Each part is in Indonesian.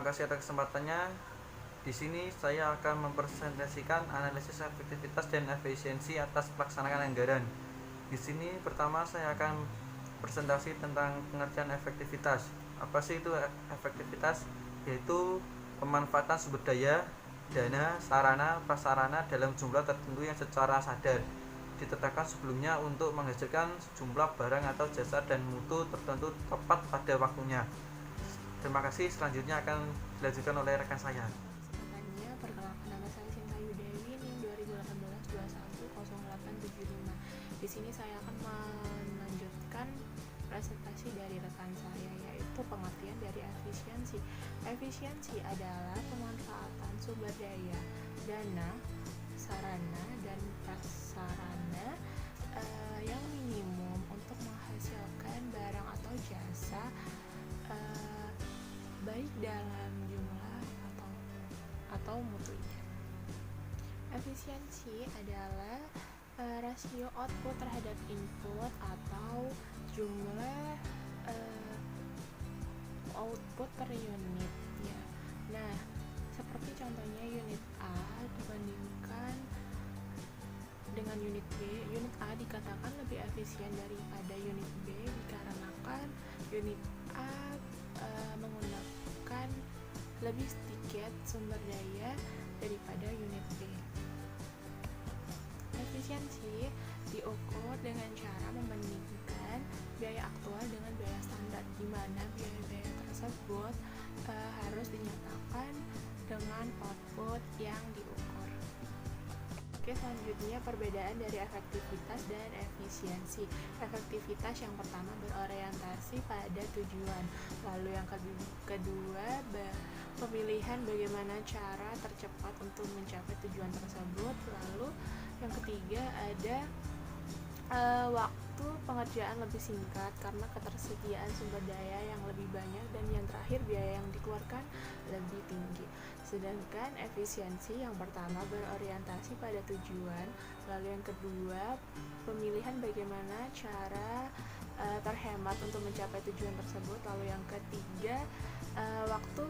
kasih atas kesempatannya. Di sini saya akan mempresentasikan analisis efektivitas dan efisiensi atas pelaksanaan anggaran. Di sini pertama saya akan presentasi tentang pengertian efektivitas. Apa sih itu efektivitas? Yaitu pemanfaatan sumber daya, dana, sarana, prasarana dalam jumlah tertentu yang secara sadar ditetapkan sebelumnya untuk menghasilkan sejumlah barang atau jasa dan mutu tertentu tepat pada waktunya. Terima kasih. Selanjutnya akan dilanjutkan oleh rekan saya. Perkenalkan, nama saya Sintayu Dewi, NIM 2018-210875. Di sini saya akan melanjutkan presentasi dari rekan saya, yaitu pengertian dari efisiensi. Efisiensi adalah pemanfaatan sumber daya, dana, sarana, dan prasarana yang minimum untuk menghasilkan barang atau jasa, baik dalam jumlah atau mutunya. Efisiensi adalah rasio output terhadap input atau jumlah output per unit ya. Nah, seperti contohnya unit A dibandingkan dengan unit B, unit A dikatakan lebih efisien daripada unit B dikarenakan unit A menggunakan lebih sedikit sumber daya daripada unit B. Efisiensi diukur dengan cara membandingkan biaya aktual dengan biaya standar, di mana biaya-biaya tersebut harus dinyatakan dengan output yang diukur. Oke, selanjutnya perbedaan dari efektivitas dan efisiensi. Efektivitas yang pertama berorientasi pada tujuan, lalu yang kedua pemilihan bagaimana cara tercepat untuk mencapai tujuan tersebut, lalu yang ketiga ada waktu pengerjaan lebih singkat karena ketersediaan sumber daya yang lebih banyak, dan yang terakhir biaya yang dikeluarkan lebih tinggi. Sedangkan efisiensi yang pertama berorientasi pada tujuan, lalu yang kedua pemilihan bagaimana cara terhemat untuk mencapai tujuan tersebut, lalu yang ketiga waktu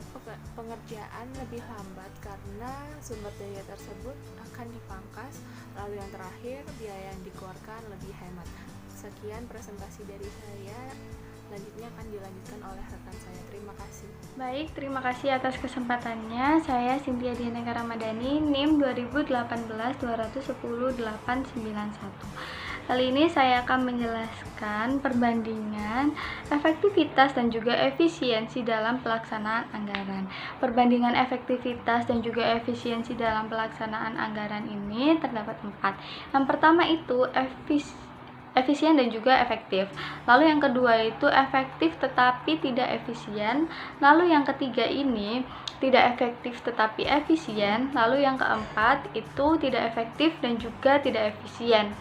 pengerjaan lebih lambat karena sumber daya tersebut akan dipangkas, lalu yang terakhir biaya yang dikeluarkan lebih hemat. Sekian presentasi dari saya, selanjutnya akan dilanjutkan oleh rekan saya. Terima kasih. Baik, terima kasih atas kesempatannya. Saya Cynthia Dianeka Ramadhani, NIM 2018-210891. Kali ini saya akan menjelaskan perbandingan efektivitas dan juga efisiensi dalam pelaksanaan anggaran. Perbandingan efektivitas dan juga efisiensi dalam pelaksanaan anggaran ini terdapat 4. Yang pertama itu efisien dan juga efektif. Lalu yang kedua itu efektif tetapi tidak efisien. Lalu yang ketiga ini tidak efektif tetapi efisien. Lalu yang keempat itu tidak efektif dan juga tidak efisien.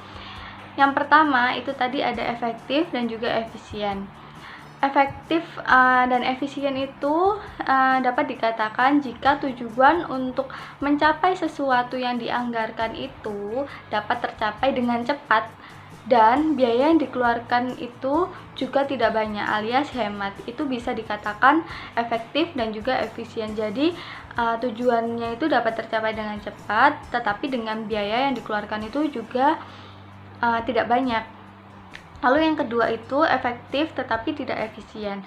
Yang pertama itu tadi ada efektif dan juga efisien. Efektif dan efisien itu dapat dikatakan jika tujuan untuk mencapai sesuatu yang dianggarkan itu dapat tercapai dengan cepat dan biaya yang dikeluarkan itu juga tidak banyak alias hemat. Itu bisa dikatakan efektif dan juga efisien. Jadi tujuannya itu dapat tercapai dengan cepat, tetapi dengan biaya yang dikeluarkan itu juga tidak banyak. Lalu yang kedua itu efektif tetapi tidak efisien.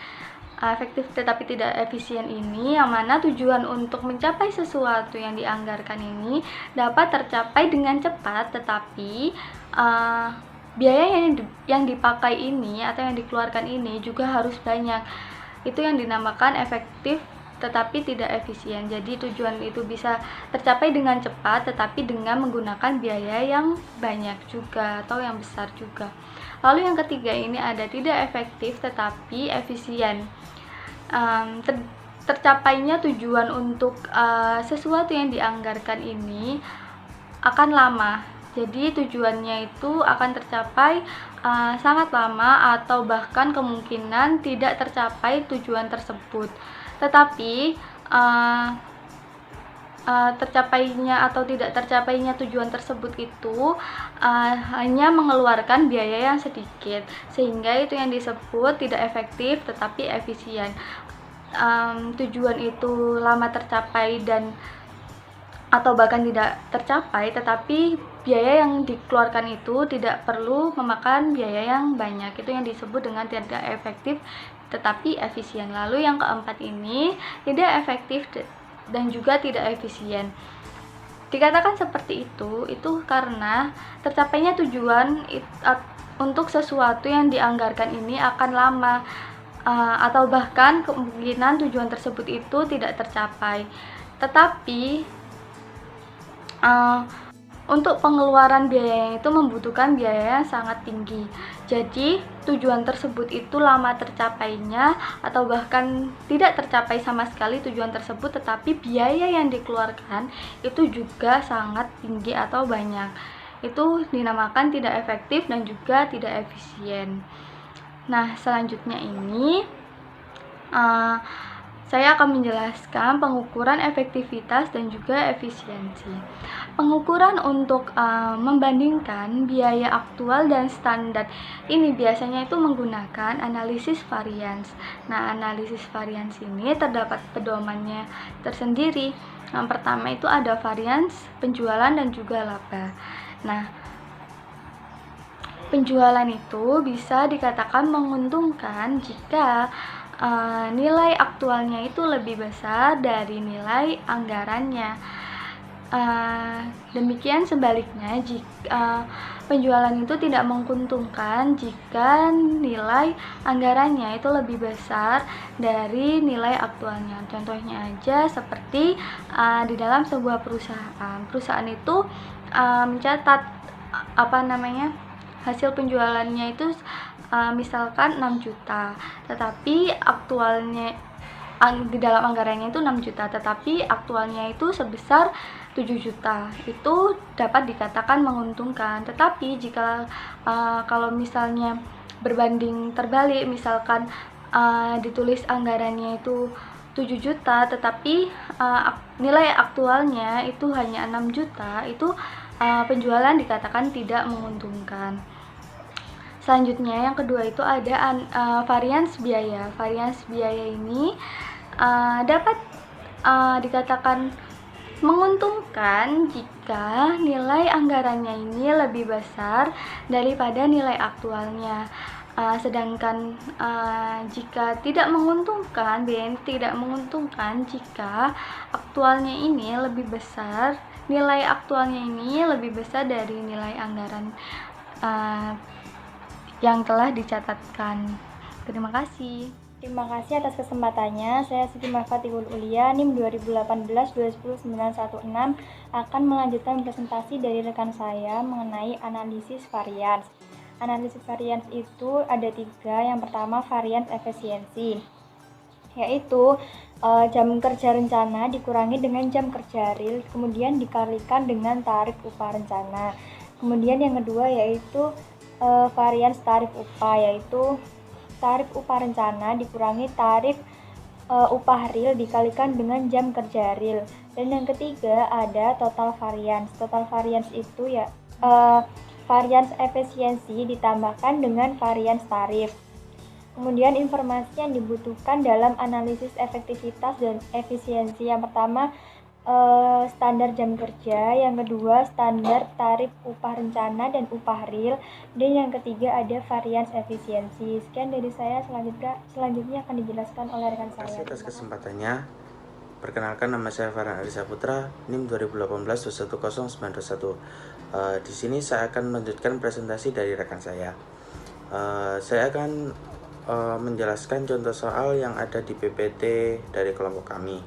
Efektif tetapi tidak efisien ini yang mana tujuan untuk mencapai sesuatu yang dianggarkan ini dapat tercapai dengan cepat, tetapi biaya yang dipakai ini atau yang dikeluarkan ini juga harus banyak. Itu yang dinamakan efektif tetapi tidak efisien. Jadi tujuan itu bisa tercapai dengan cepat tetapi dengan menggunakan biaya yang banyak juga atau yang besar juga. Lalu yang ketiga ini ada tidak efektif tetapi efisien. Tercapainya tujuan untuk sesuatu yang dianggarkan ini akan lama. Jadi tujuannya itu akan tercapai sangat lama atau bahkan kemungkinan tidak tercapai tujuan tersebut. Tetapi tercapainya atau tidak tercapainya tujuan tersebut itu hanya mengeluarkan biaya yang sedikit, sehingga itu yang disebut tidak efektif tetapi efisien. tujuan itu lama tercapai dan atau bahkan tidak tercapai, tetapi biaya yang dikeluarkan itu tidak perlu memakan biaya yang banyak. Itu yang disebut dengan tidak efektif tetapi efisien. Lalu yang keempat ini tidak efektif dan juga tidak efisien. Dikatakan seperti itu karena tercapainya tujuan untuk sesuatu yang dianggarkan ini akan lama, atau bahkan kemungkinan tujuan tersebut itu tidak tercapai. Tetapi untuk pengeluaran biaya itu membutuhkan biaya yang sangat tinggi. Jadi tujuan tersebut itu lama tercapainya atau bahkan tidak tercapai sama sekali tujuan tersebut, tetapi biaya yang dikeluarkan itu juga sangat tinggi atau banyak. Itu dinamakan tidak efektif dan juga tidak efisien. Nah, selanjutnya ini saya akan menjelaskan pengukuran efektivitas dan juga efisiensi. Pengukuran untuk membandingkan biaya aktual dan standar ini biasanya itu menggunakan analisis varians. Nah, analisis varians ini terdapat pedomannya tersendiri. Yang pertama itu ada varians penjualan dan juga laba. Nah, penjualan itu bisa dikatakan menguntungkan jika nilai aktualnya itu lebih besar dari nilai anggarannya. Demikian sebaliknya, jika penjualan itu tidak menguntungkan jika nilai anggarannya itu lebih besar dari nilai aktualnya. Contohnya aja seperti di dalam sebuah perusahaan itu mencatat hasil penjualannya itu misalkan 6 juta, tetapi aktualnya di dalam anggarannya itu 6 juta, tetapi aktualnya itu sebesar 7 juta. Itu dapat dikatakan menguntungkan. Tetapi jika kalau misalnya berbanding terbalik, misalkan ditulis anggarannya itu 7 juta, tetapi nilai aktualnya itu hanya 6 juta, itu penjualan dikatakan tidak menguntungkan. Selanjutnya yang kedua itu ada varians biaya. Varians biaya ini dapat dikatakan menguntungkan jika nilai anggarannya ini lebih besar daripada nilai aktualnya. Sedangkan jika tidak menguntungkan, biaya ini tidak menguntungkan jika aktualnya ini lebih besar, nilai aktualnya ini lebih besar dari nilai anggaran yang telah dicatatkan. Terima kasih. Terima kasih atas kesempatannya. Saya Siti Mahfatihul Ulia, NIM 2018-20916 akan melanjutkan presentasi dari rekan saya mengenai analisis varians. Analisis varians itu ada 3. Yang pertama varians efisiensi, yaitu jam kerja rencana dikurangi dengan jam kerja real, kemudian dikalikan dengan tarif upah rencana. Kemudian yang kedua yaitu varians tarif upah, yaitu tarif upah rencana dikurangi tarif upah real dikalikan dengan jam kerja real. Dan yang ketiga ada total varians. Total varians itu ya varians efisiensi ditambahkan dengan varians tarif. Kemudian informasi yang dibutuhkan dalam analisis efektivitas dan efisiensi, yang pertama standar jam kerja, yang kedua standar tarif upah rencana dan upah real, dan yang ketiga ada varians efisiensi. Sekian dari saya, selanjutnya akan dijelaskan oleh rekan saya. Terima kasih atas kesempatannya. Perkenalkan, nama saya Farhan Arisa Putra, NIM 2018-210921. Di sini saya akan melanjutkan presentasi dari rekan saya. Saya akan menjelaskan contoh soal yang ada di PPT dari kelompok kami.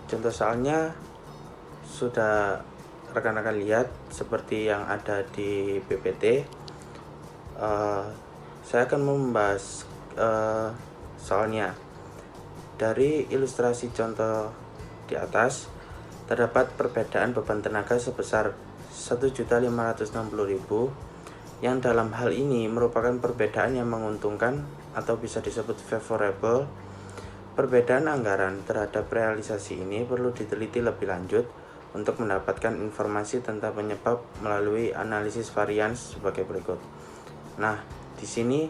Contoh soalnya sudah rekan-rekan lihat seperti yang ada di PPT. Saya akan membahas soalnya. Dari ilustrasi contoh di atas, terdapat perbedaan beban tenaga sebesar 1.560.000 yang dalam hal ini merupakan perbedaan yang menguntungkan atau bisa disebut favorable. Perbedaan anggaran terhadap realisasi ini perlu diteliti lebih lanjut untuk mendapatkan informasi tentang penyebab melalui analisis varians sebagai berikut. Nah, di sini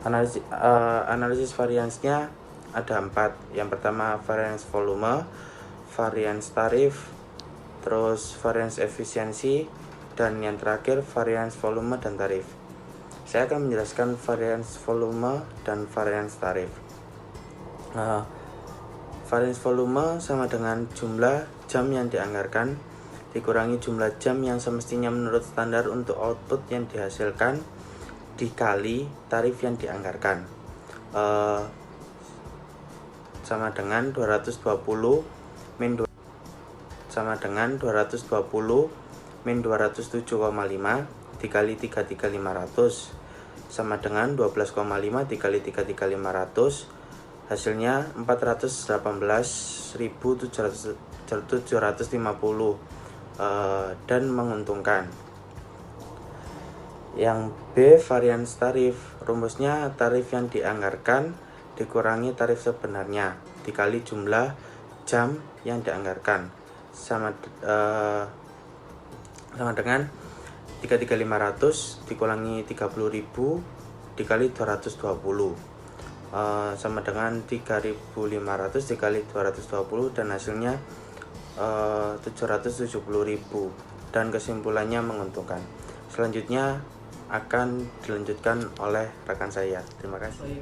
Analisis variansnya ada 4. Yang pertama varians volume, varians tarif, terus varians efisiensi, dan yang terakhir varians volume dan tarif. Saya akan menjelaskan varians volume dan varians tarif. Varians volume sama dengan jumlah jam yang dianggarkan dikurangi jumlah jam yang semestinya menurut standar untuk output yang dihasilkan dikali tarif yang dianggarkan, sama dengan 220 min 207,5 dikali 33500 sama dengan 12,5 dikali 33500, hasilnya 418.750 dan menguntungkan. Yang B, varians tarif. Rumusnya tarif yang dianggarkan dikurangi tarif sebenarnya dikali jumlah jam yang dianggarkan, sama dengan 33500 dikurangi 30.000 dikali 220, sama dengan 3.500 dikali 220 dan hasilnya 770.000 dan kesimpulannya menguntungkan. Selanjutnya akan dilanjutkan oleh rekan saya. Terima kasih. Baik,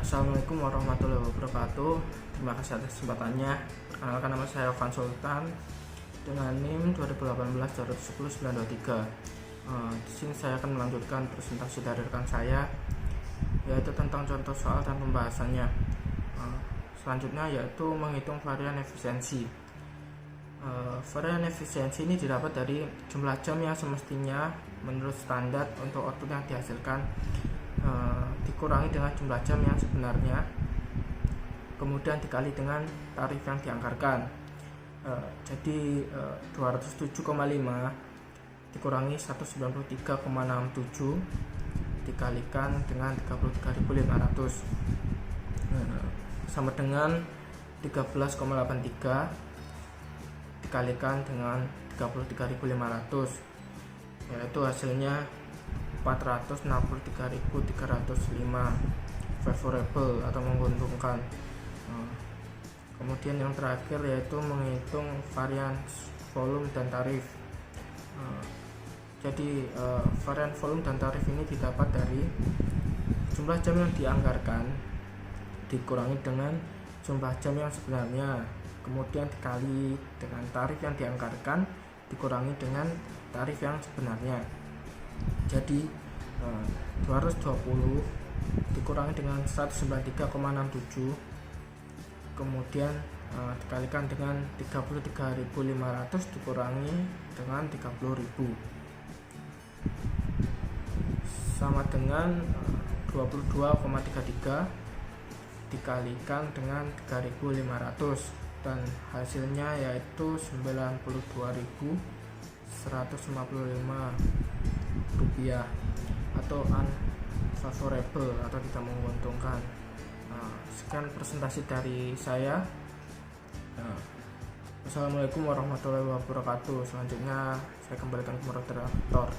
Assalamualaikum warahmatullahi wabarakatuh. Terima kasih atas kesempatannya. Nama saya Ovan Sultan dengan NIM 2018-210-923. Di sini saya akan melanjutkan presentasi dari rekan saya, yaitu tentang contoh soal dan pembahasannya. Selanjutnya yaitu menghitung varian efisiensi. Varian efisiensi ini didapat dari jumlah jam yang semestinya menurut standar untuk output yang dihasilkan dikurangi dengan jumlah jam yang sebenarnya, kemudian dikali dengan tarif yang dianggarkan. Jadi 207,5 dikurangi 193,67 dikalikan dengan 33.500 sama dengan 13,83 dikalikan dengan 33.500, yaitu hasilnya 463.305 favorable atau menguntungkan. Kemudian yang terakhir yaitu menghitung varians volume dan tarif. Jadi varian volume dan tarif ini didapat dari jumlah jam yang dianggarkan dikurangi dengan jumlah jam yang sebenarnya, kemudian dikali dengan tarif yang dianggarkan dikurangi dengan tarif yang sebenarnya. Jadi 220 dikurangi dengan 193,67 kemudian dikalikan dengan 33.500 dikurangi dengan 30.000 sama dengan 22,33 dikalikan dengan 3.500 dan hasilnya yaitu 92.155 rupiah atau unfavorable atau tidak menguntungkan. Sekian presentasi dari saya. Assalamualaikum warahmatullahi wabarakatuh. Selanjutnya saya kembalikan ke moderator.